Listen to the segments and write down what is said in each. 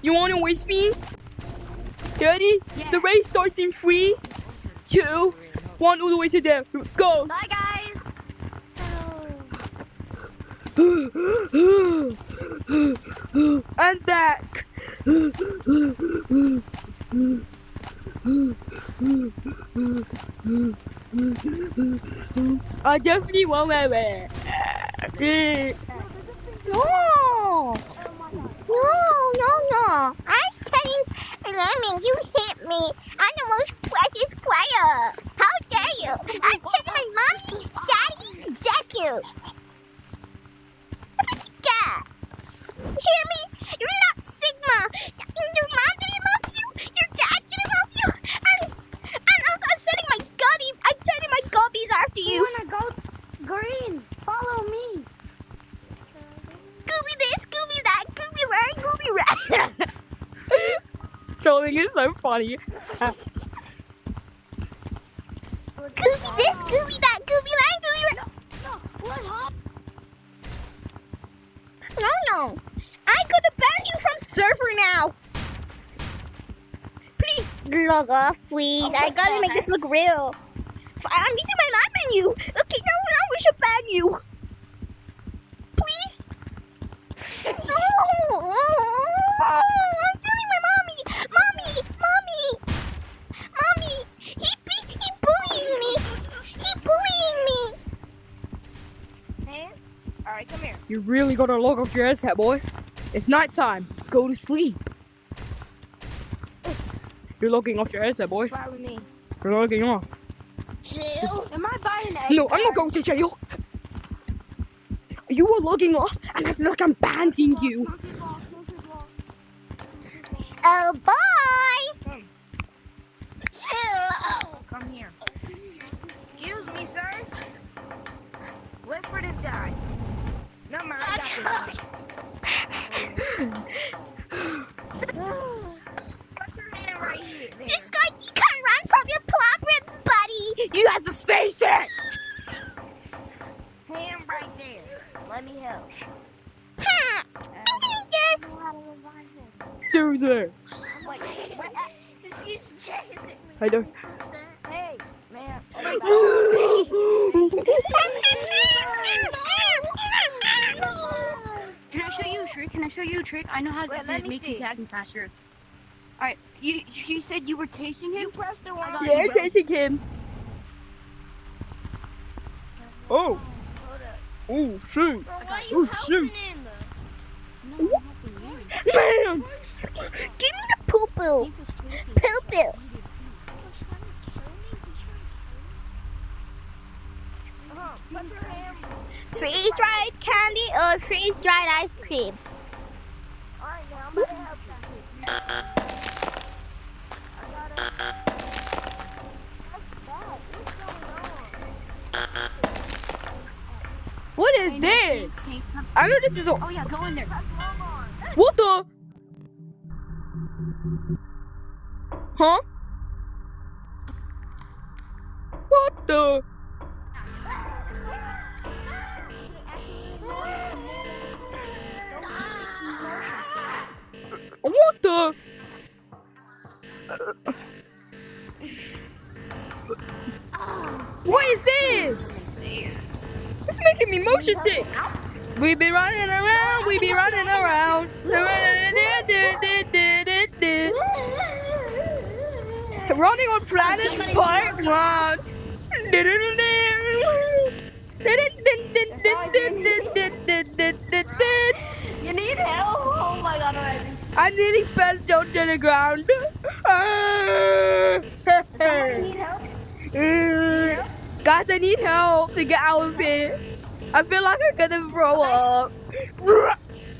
You wanna race me? Ready? Yeah. The race starts in 3, 2, 1, all the way to there. Go! Bye, guys. And back. I definitely won't wear it. No! No! I changed and I mean you hit me. I'm the most precious player. How dare you? I changed my mommy, daddy, deck you. That's what you got. You hear me? You're not Sigma. Your mom didn't love you. Your dad didn't love you. And I'm setting my guppies. I'm setting my guppies after You you. wanna go green? Follow me. Gooby this, Gooby that, Gooby red, Gooby red. Trolling is so funny. Gooby this, Gooby that, Gooby red, Gooby red. No, what happened? No. I'm gonna ban you from server now. Please log off, please. I gotta make this look real. I'm using my live menu. Okay, no, we should ban you. Please. No. I'm telling my mommy. Mommy. He bullying me. Hey, all right, come here. You really gotta log off your headset, boy. It's nighttime. Go to sleep. You're logging off your headset, boy. Follow me. You're logging off. Chill. Am I buying eggs? No, I'm not going to jail. You are logging off, and I feel like I'm banning you. Oh, boys. Chill. Come here. Excuse me, sir. Wait for this guy. No, man, I got this. Put your hand right here. There. This guy, you can't run from your problems, buddy. You have to face it. Hand right there. Let me help. I'm gonna just... Do this. Wait, what? He's chasing me. I don't. Hey, man. Can I show you a trick? I know how Wait, to let me make you see. tagging faster. Alright, you said you were tasting him? You pressed the one on Yeah, chasing him. Oh. Oh, shoot. Why Oh, shoot. him? No, I'm helping you. Man. Give me the poo-poo. Poo-poo. Put your hand. Freeze-dried candy or freeze-dried ice cream? Alright, now I'm gonna help you. What is this? I know this is a. Oh yeah, go in there. What the? Huh? What the? What the? What is this? It's making me motion sick. We be running around, we be running around. Running on planets part 1. You need help? Oh my god, already. I nearly fell down to the ground. Need help? Guys, I need help to get out of here. I feel like I'm gonna throw up.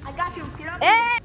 I got you. Get up. Eh.